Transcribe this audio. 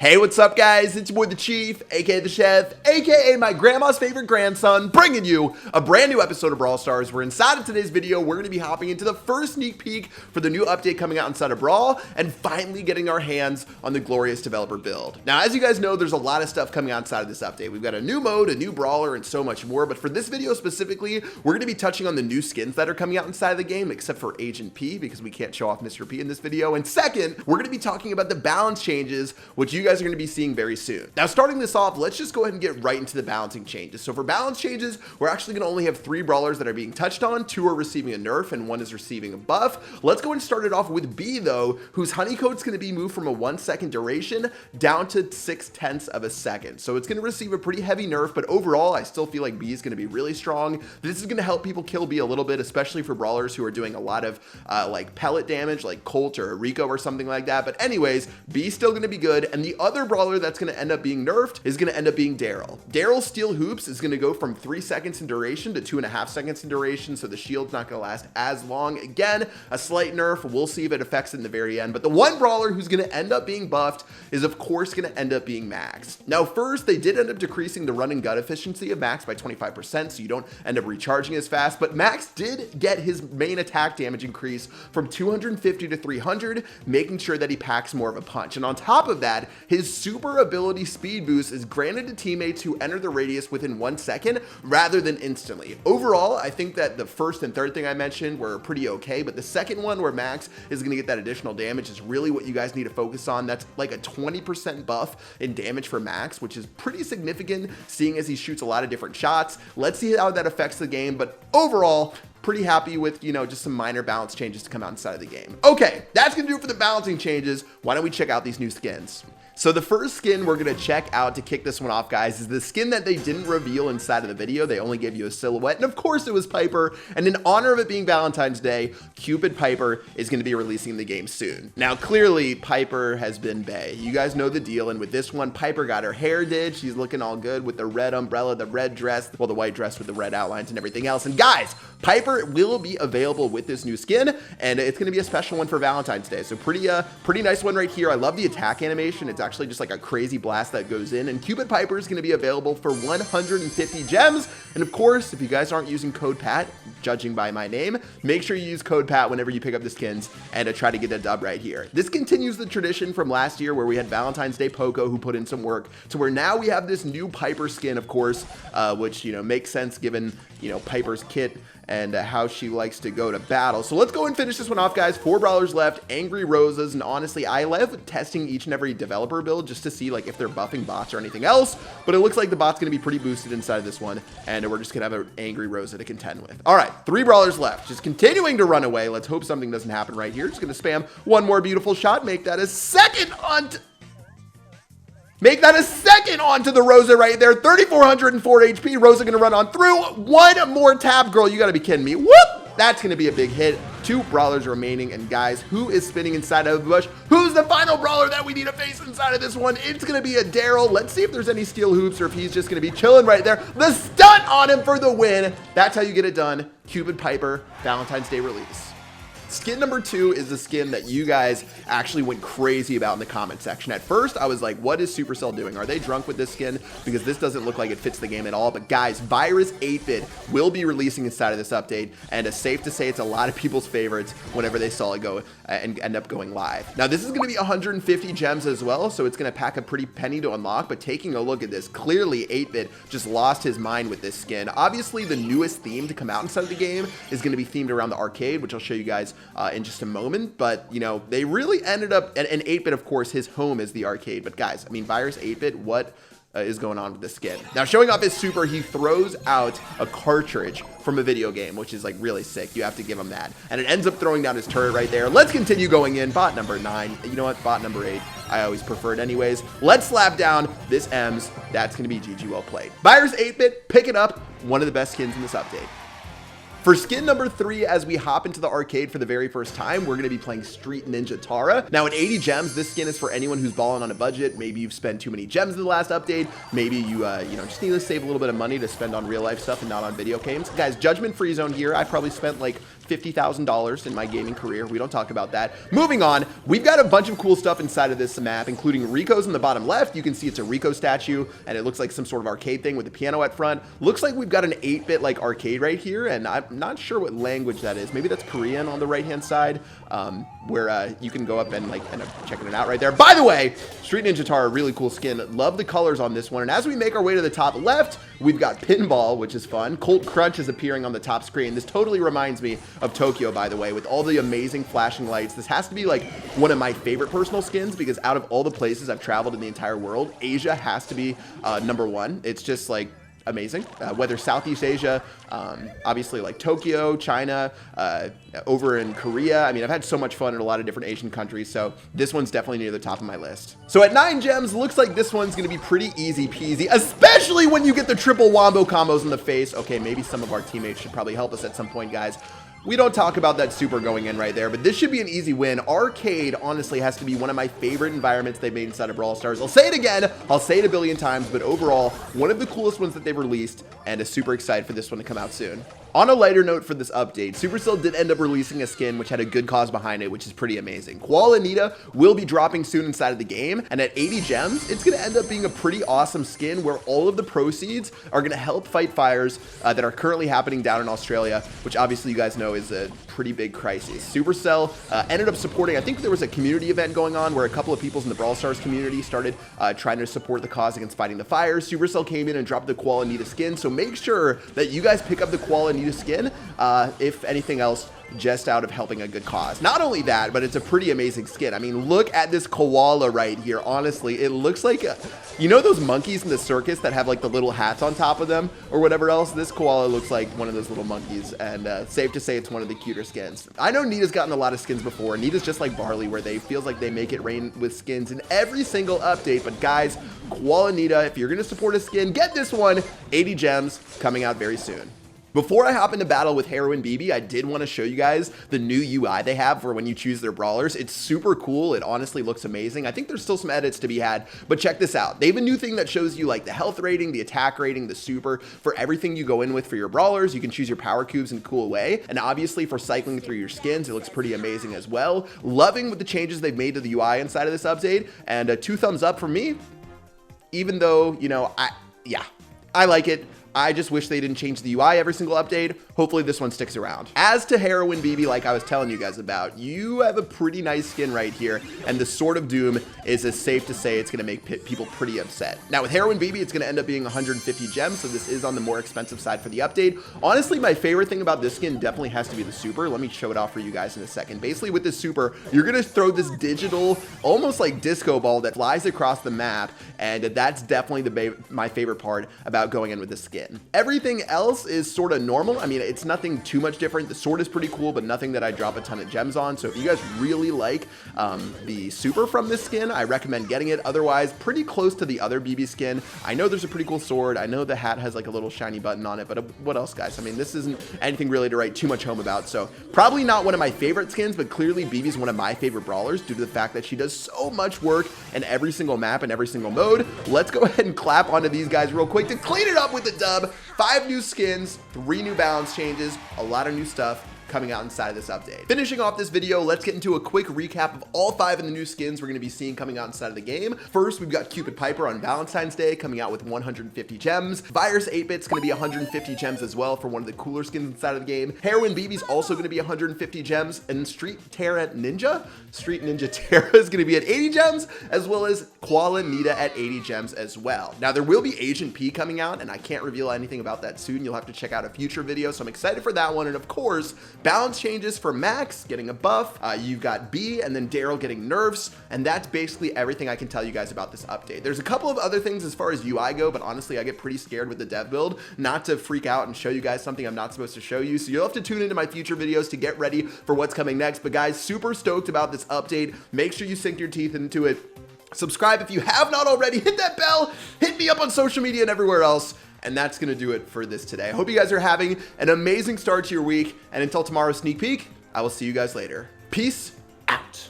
Hey, what's up, guys? It's your boy the Chief, aka the Chef, aka my grandma's favorite grandson, bringing you a brand new episode of Brawl Stars, where inside of today's video, we're going to be hopping into the first sneak peek for the new update coming out inside of Brawl, and finally getting our hands on the glorious developer build. Now, as you guys know, there's a lot of stuff coming out inside of this update. We've got a new mode, a new brawler, and so much more, but for this video specifically, we're going to be touching on the new skins that are coming out inside of the game, except for Agent P, because we can't show off Mr. P in this video, and second, we're going to be talking about the balance changes, which you guys are going to be seeing very soon. Now, starting this off, let's just go ahead and get right into the balancing changes. So for balance changes, we're actually going to only have 3 brawlers that are being touched on. 2 are receiving a nerf and 1 is receiving a buff. Let's go and start it off with B, though, whose honeycoat's going to be moved from a 1-second duration down to 0.6 of a second. So it's going to receive a pretty heavy nerf, but overall, I still feel like B is going to be really strong. This is going to help people kill B a little bit, especially for brawlers who are doing a lot of like pellet damage, like Colt or Rico or something like that. But anyways, B's still going to be good, and the other brawler that's going to end up being nerfed is going to end up being Daryl. Daryl's steel hoops is going to go from 3 seconds in duration to 2.5 seconds in duration, so the shield's not going to last as long. Again, a slight nerf. We'll see if it affects it in the very end, but the one brawler who's going to end up being buffed is of course going to end up being Max. Now first, they did end up decreasing the run and gun efficiency of Max by 25%, so you don't end up recharging as fast, but Max did get his main attack damage increase from 250 to 300, making sure that he packs more of a punch. And on top of that, his super ability speed boost is granted to teammates who enter the radius within 1 second rather than instantly. Overall, I think that the first and third thing I mentioned were pretty okay, but the second one where Max is going to get that additional damage is really what you guys need to focus on. That's like a 20% buff in damage for Max, which is pretty significant seeing as he shoots a lot of different shots. Let's see how that affects the game, but overall, pretty happy with, you know, just some minor balance changes to come out inside of the game. Okay, that's gonna do it for the balancing changes. Why don't we check out these new skins? So the first skin we're going to check out to kick this one off, guys, is the skin that they didn't reveal inside of the video. They only gave you a silhouette, and of course it was Piper, and in honor of it being Valentine's Day, Cupid Piper is going to be releasing the game soon. Now, clearly, Piper has been bae. You guys know the deal, and with this one, Piper got her hair did. She's looking all good with the red umbrella, the red dress, well, the white dress with the red outlines and everything else. And guys, Piper will be available with this new skin, and it's going to be a special one for Valentine's Day. So pretty nice one right here. I love the attack animation. It's actually just like a crazy blast that goes in, and Cupid Piper is going to be available for 150 gems. And of course, if you guys aren't using code PAT, judging by my name, make sure you use code PAT whenever you pick up the skins and try to get a dub right here. This continues the tradition from last year where we had Valentine's Day Poco who put in some work to where now we have this new Piper skin, of course, which, you know, makes sense given, you know, Piper's kit and how she likes to go to battle. So let's go and finish this one off, guys. 4 brawlers left, Angry Roses, and honestly, I love testing each and every developer build just to see like if they're buffing bots or anything else, but it looks like the bot's gonna be pretty boosted inside of this one, and we're just gonna have an Angry Rosa to contend with. All right, 3 brawlers left, just continuing to run away. Let's hope something doesn't happen right here. Just gonna spam one more beautiful shot, make that a second onto the Rosa right there. 3,404 HP. Rosa gonna run on through. One more tap, girl. You gotta be kidding me. Whoop! That's gonna be a big hit. 2 brawlers remaining, and guys, who is spinning inside of the bush? Who's the final brawler that we need to face inside of this one? It's gonna be a Daryl. Let's see if there's any steel hoops or if he's just gonna be chilling right there. The stunt on him for the win. That's how you get it done. Cupid Piper, Valentine's Day release. Skin number 2 is the skin that you guys actually went crazy about in the comment section. At first, I was like, what is Supercell doing? Are they drunk with this skin? Because this doesn't look like it fits the game at all. But guys, Virus 8-Bit will be releasing inside of this update, and it's safe to say it's a lot of people's favorites whenever they saw it go and end up going live. Now, this is going to be 150 gems as well, so it's going to pack a pretty penny to unlock. But taking a look at this, clearly 8-Bit just lost his mind with this skin. Obviously, the newest theme to come out inside of the game is going to be themed around the arcade, which I'll show you guys in just a moment. But you know, they really ended up, and 8-Bit, of course, his home is the arcade. But guys, I mean, Virus 8-Bit, what is going on with this skin? Now, showing off his super, he throws out a cartridge from a video game, which is like really sick. You have to give him that, and it ends up throwing down his turret right there. Let's continue going in. Bot number 9. You know what, bot number 8, I always prefer it anyways. Let's slap down this Ems. That's gonna be GG, well played. Virus 8-Bit, pick it up. One of the best skins in this update. For skin number 3, as we hop into the arcade for the very first time, we're going to be playing Street Ninja Tarah. Now, at 80 gems, this skin is for anyone who's balling on a budget. Maybe you've spent too many gems in the last update. Maybe you, just need to save a little bit of money to spend on real life stuff and not on video games. Guys, judgment free zone here. I probably spent like $50,000 in my gaming career. We don't talk about that. Moving on, we've got a bunch of cool stuff inside of this map, including Rico's in the bottom left. You can see it's a Rico statue, and it looks like some sort of arcade thing with the piano at front. Looks like we've got an 8-bit like arcade right here, and I'm not sure what language that is. Maybe that's Korean on the right-hand side, where you can go up and like end up checking it out right there. By the way, Street Ninja Tarah, really cool skin. Love the colors on this one. And as we make our way to the top left, we've got Pinball, which is fun. Cold Crunch is appearing on the top screen. This totally reminds me of Tokyo, by the way, with all the amazing flashing lights. This has to be like one of my favorite personal skins, because out of all the places I've traveled in the entire world, Asia has to be #1. It's just like amazing. Whether Southeast Asia, obviously like Tokyo, China, over in Korea. I mean, I've had so much fun in a lot of different Asian countries, so this one's definitely near the top of my list. So at 9 gems, looks like this one's gonna be pretty easy peasy, especially when you get the triple wombo combos in the face. Okay, maybe some of our teammates should probably help us at some point, guys. We don't talk about that super going in right there, but this should be an easy win. Arcade, honestly, has to be one of my favorite environments they've made inside of Brawl Stars. I'll say it again, I'll say it a billion times, but overall, one of the coolest ones that they've released, and is super excited for this one to come out soon. On a lighter note for this update, Supercell did end up releasing a skin which had a good cause behind it, which is pretty amazing. Koalanita will be dropping soon inside of the game, and at 80 gems, it's going to end up being a pretty awesome skin where all of the proceeds are going to help fight fires that are currently happening down in Australia, which obviously you guys know is a pretty big crisis. Supercell ended up supporting, I think there was a community event going on where a couple of people in the Brawl Stars community started trying to support the cause against fighting the fires. Supercell came in and dropped the Koalanita skin, so make sure that you guys pick up the Koalanita skin, if anything else, just out of helping a good cause. Not only that, but it's a pretty amazing skin. I mean, look at this koala right here. Honestly, it looks like you know those monkeys in the circus that have like the little hats on top of them or whatever else? This koala looks like one of those little monkeys, and safe to say it's one of the cuter skins. I know Nita's gotten a lot of skins before. Nita's just like Barley, where they feels like they make it rain with skins in every single update. But guys, Koalanita, if you're gonna support a skin, get this one. 80 gems coming out very soon. Before I hop into battle with Heroine BB, I did want to show you guys the new UI they have for when you choose their brawlers. It's super cool. It honestly looks amazing. I think there's still some edits to be had, but check this out. They have a new thing that shows you like the health rating, the attack rating, the super for everything you go in with for your brawlers. You can choose your power cubes in a cool way. And obviously for cycling through your skins, it looks pretty amazing as well. Loving with the changes they've made to the UI inside of this update, and 2 thumbs up from me, even though, you know, I like it. I just wish they didn't change the UI every single update. Hopefully this one sticks around. As to Heroine BB, like I was telling you guys about, you have a pretty nice skin right here, and the Sword of Doom is as safe to say it's going to make people pretty upset. Now with Heroine BB, it's going to end up being 150 gems, so this is on the more expensive side for the update. Honestly, my favorite thing about this skin definitely has to be the super. Let me show it off for you guys in a second. Basically with this super, you're going to throw this digital, almost like disco ball that flies across the map, and that's definitely my favorite part about going in with this skin. Everything else is sort of normal. I mean, it's nothing too much different. The sword is pretty cool, but nothing that I drop a ton of gems on. So if you guys really like the super from this skin, I recommend getting it. Otherwise, pretty close to the other BB skin. I know there's a pretty cool sword. I know the hat has like a little shiny button on it, but what else, guys? I mean, this isn't anything really to write too much home about. So probably not one of my favorite skins, but clearly BB's one of my favorite brawlers due to the fact that she does so much work in every single map and every single mode. Let's go ahead and clap onto these guys real quick to clean it up with the dub. 5 new skins, 3 new balance changes, a lot of new stuff coming out inside of this update. Finishing off this video, let's get into a quick recap of all 5 of the new skins we're going to be seeing coming out inside of the game. First, we've got Cupid Piper on Valentine's Day coming out with 150 gems. Virus 8-Bit's going to be 150 gems as well for one of the cooler skins inside of the game. Heroine BB's also going to be 150 gems, and Street Ninja Tarah is going to be at 80 gems, as well as Koalanita at 80 gems as well. Now, there will be Agent P coming out, and I can't reveal anything about that soon. You'll have to check out a future video, so I'm excited for that one. And of course, balance changes for Max getting a buff. You've got B and then Daryl getting nerfs, and that's basically everything I can tell you guys about this update. There's a couple of other things as far as UI go, but honestly, I get pretty scared with the dev build not to freak out and show you guys something I'm not supposed to show you. So you'll have to tune into my future videos to get ready for what's coming next. But guys, super stoked about this update. Make sure you sink your teeth into it. Subscribe if you have not already. Hit that bell. Hit me up on social media and everywhere else. And that's going to do it for this today. I hope you guys are having an amazing start to your week. And until tomorrow's sneak peek, I will see you guys later. Peace out.